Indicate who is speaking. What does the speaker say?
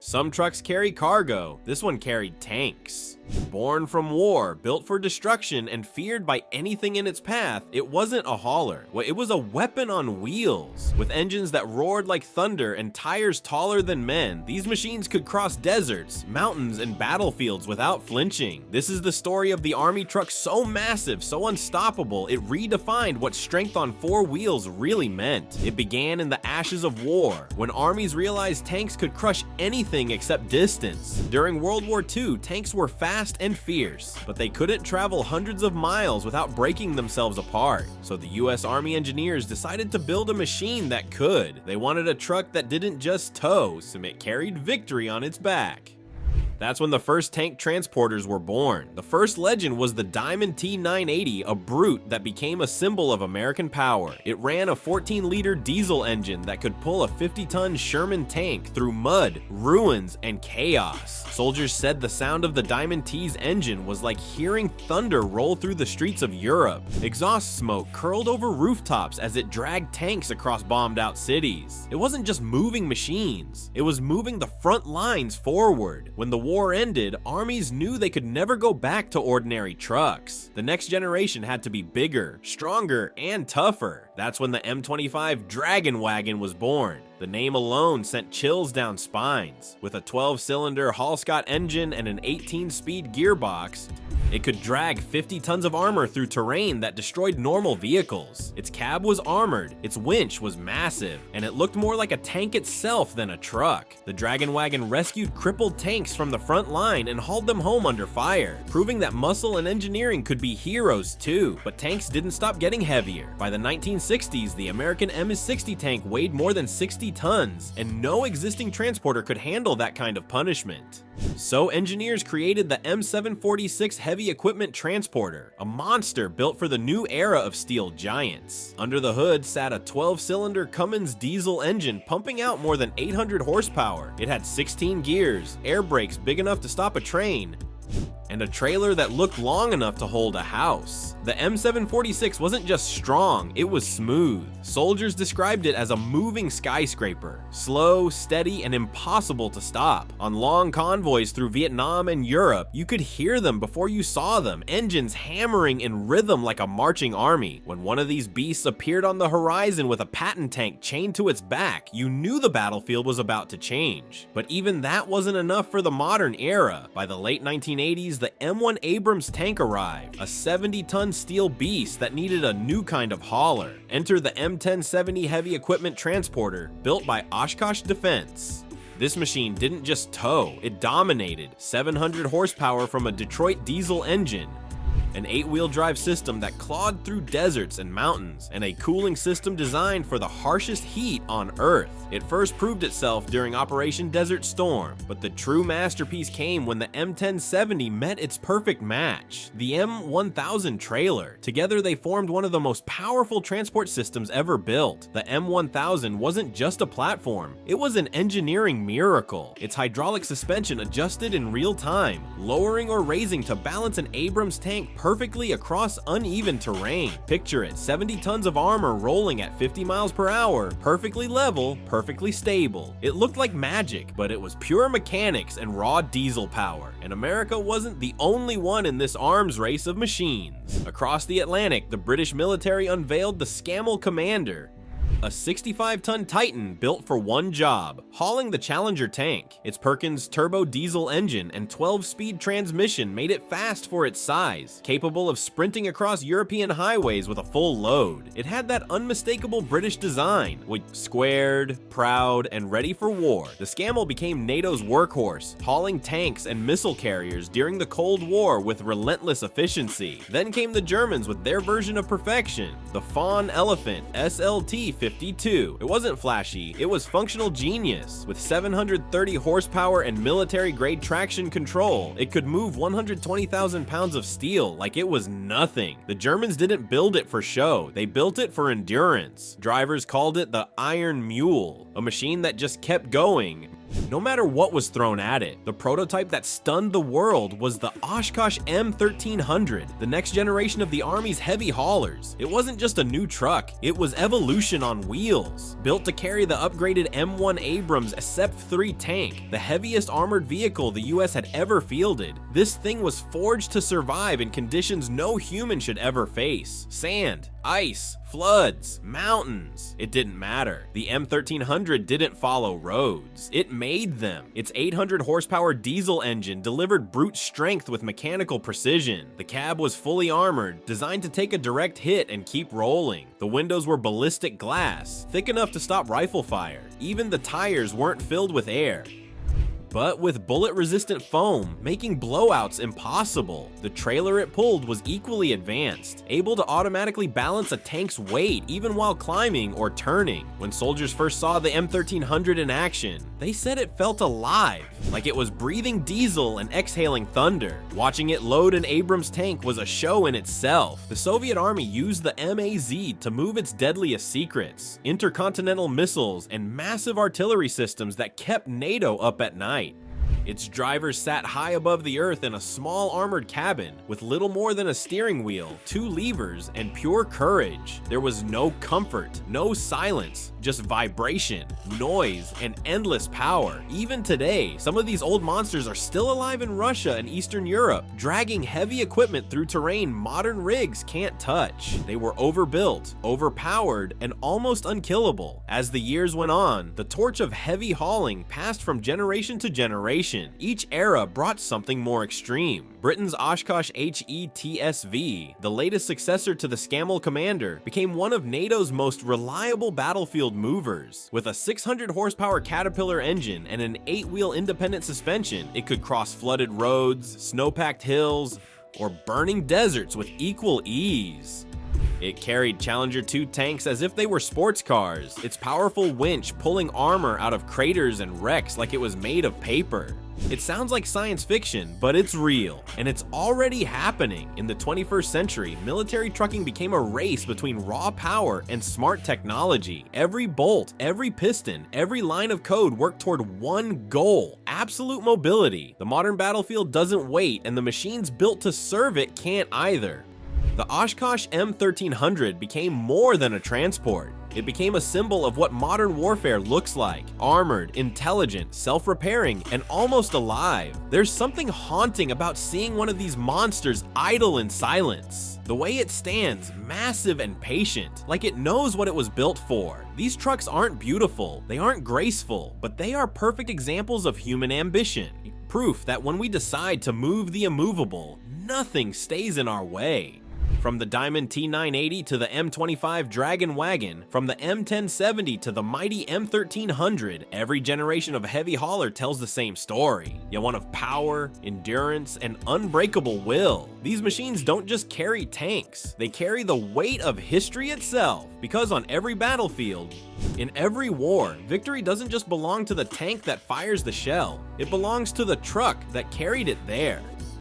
Speaker 1: Some trucks carry cargo, this one carried tanks. Born from war, built for destruction, and feared by anything in its path, it wasn't a hauler. It was a weapon on wheels. With engines that roared like thunder and tires taller than men, these machines could cross deserts, mountains, and battlefields without flinching. This is the story of the army truck so massive, so unstoppable, it redefined what strength on four wheels really meant. It began in the ashes of war, when armies realized tanks could crush anything except distance. During World War II, tanks were fast and fierce, but they couldn't travel hundreds of miles without breaking themselves apart. So the US Army engineers decided to build a machine that could. They wanted a truck that didn't just tow, so it carried victory on its back. That's when the first tank transporters were born. The first legend was the Diamond T980, a brute that became a symbol of American power. It ran a 14-liter diesel engine that could pull a 50-ton Sherman tank through mud, ruins, and chaos. Soldiers said the sound of the Diamond T's engine was like hearing thunder roll through the streets of Europe. Exhaust smoke curled over rooftops as it dragged tanks across bombed-out cities. It wasn't just moving machines, it was moving the front lines forward. When the war ended, armies knew they could never go back to ordinary trucks. The next generation had to be bigger, stronger, and tougher. That's when the M25 Dragon Wagon was born. The name alone sent chills down spines. With a 12-cylinder Hall-Scott engine and an 18-speed gearbox, it could drag 50 tons of armor through terrain that destroyed normal vehicles. Its cab was armored, its winch was massive, and it looked more like a tank itself than a truck. The Dragon Wagon rescued crippled tanks from the front line and hauled them home under fire, proving that muscle and engineering could be heroes too. But tanks didn't stop getting heavier. By the 1960s, the American MS-60 tank weighed more than 60 tons, and no existing transporter could handle that kind of punishment. So engineers created the M746 Heavy Equipment Transporter, a monster built for the new era of steel giants. Under the hood sat a 12-cylinder Cummins diesel engine pumping out more than 800 horsepower. It had 16 gears, air brakes big enough to stop a train, and a trailer that looked long enough to hold a house. The M746 wasn't just strong, it was smooth. Soldiers described it as a moving skyscraper, slow, steady, and impossible to stop. On long convoys through Vietnam and Europe, you could hear them before you saw them, engines hammering in rhythm like a marching army. When one of these beasts appeared on the horizon with a Patton tank chained to its back, you knew the battlefield was about to change. But even that wasn't enough for the modern era. By the late 1980s, the M1 Abrams tank arrived, a 70-ton steel beast that needed a new kind of hauler. Enter the M1070 Heavy Equipment Transporter, built by Oshkosh Defense. This machine didn't just tow, it dominated. 700 horsepower from a Detroit diesel engine, an 8-wheel drive system that clawed through deserts and mountains, and a cooling system designed for the harshest heat on Earth. It first proved itself during Operation Desert Storm, but the true masterpiece came when the M1070 met its perfect match, the M1000 trailer. Together they formed one of the most powerful transport systems ever built. The M1000 wasn't just a platform, it was an engineering miracle. Its hydraulic suspension adjusted in real time, lowering or raising to balance an Abrams tank perfectly across uneven terrain. Picture it, 70 tons of armor rolling at 50 miles per hour, perfectly level, perfectly stable. It looked like magic, but it was pure mechanics and raw diesel power. And America wasn't the only one in this arms race of machines. Across the Atlantic, the British military unveiled the Scammell Commander, a 65-ton Titan built for one job, hauling the Challenger tank. Its Perkins turbo diesel engine and 12-speed transmission made it fast for its size, capable of sprinting across European highways with a full load. It had that unmistakable British design, squared, proud, and ready for war. The Scammell became NATO's workhorse, hauling tanks and missile carriers during the Cold War with relentless efficiency. Then came the Germans with their version of perfection, the Fawn Elephant SLT-52. It wasn't flashy, it was functional genius. With 730 horsepower and military-grade traction control, it could move 120,000 pounds of steel like it was nothing. The Germans didn't build it for show, they built it for endurance. Drivers called it the Iron Mule, a machine that just kept going. No matter what was thrown at it, the prototype that stunned the world was the Oshkosh M1300, the next generation of the Army's heavy haulers. It wasn't just a new truck, it was evolution on wheels. Built to carry the upgraded M1 Abrams SEP-3 tank, the heaviest armored vehicle the US had ever fielded, this thing was forged to survive in conditions no human should ever face. Sand, ice, floods, mountains. It didn't matter. The M1300 didn't follow roads. It made them. Its 800 horsepower diesel engine delivered brute strength with mechanical precision. The cab was fully armored, designed to take a direct hit and keep rolling. The windows were ballistic glass, thick enough to stop rifle fire. Even the tires weren't filled with air, but with bullet-resistant foam, making blowouts impossible. The trailer it pulled was equally advanced, able to automatically balance a tank's weight even while climbing or turning. When soldiers first saw the M1300 in action, they said it felt alive, like it was breathing diesel and exhaling thunder. Watching it load an Abrams tank was a show in itself. The Soviet Army used the MAZ to move its deadliest secrets, intercontinental missiles and massive artillery systems that kept NATO up at night. Its drivers sat high above the earth in a small armored cabin with little more than a steering wheel, 2 levers, and pure courage. There was no comfort, no silence, just vibration, noise, and endless power. Even today, some of these old monsters are still alive in Russia and Eastern Europe, dragging heavy equipment through terrain modern rigs can't touch. They were overbuilt, overpowered, and almost unkillable. As the years went on, the torch of heavy hauling passed from generation to generation. Each era brought something more extreme. Britain's Oshkosh HETSV, the latest successor to the Scammell Commander, became one of NATO's most reliable battlefield movers. With a 600 horsepower Caterpillar engine and an 8-wheel independent suspension, it could cross flooded roads, snow-packed hills, or burning deserts with equal ease. It carried Challenger 2 tanks as if they were sports cars, its powerful winch pulling armor out of craters and wrecks like it was made of paper. It sounds like science fiction, but it's real, and it's already happening. In the 21st century, military trucking became a race between raw power and smart technology. Every bolt, every piston, every line of code worked toward one goal: absolute mobility. The modern battlefield doesn't wait, and the machines built to serve it can't either. The Oshkosh M1300 became more than a transport. It became a symbol of what modern warfare looks like: armored, intelligent, self-repairing, and almost alive. There's something haunting about seeing one of these monsters idle in silence. The way it stands, massive and patient, like it knows what it was built for. These trucks aren't beautiful, they aren't graceful, but they are perfect examples of human ambition. Proof that when we decide to move the immovable, nothing stays in our way. From the Diamond T980 to the M25 Dragon Wagon, from the M1070 to the mighty M1300, every generation of heavy hauler tells the same story, yet one of power, endurance, and unbreakable will. These machines don't just carry tanks, they carry the weight of history itself, because on every battlefield, in every war, victory doesn't just belong to the tank that fires the shell, it belongs to the truck that carried it there.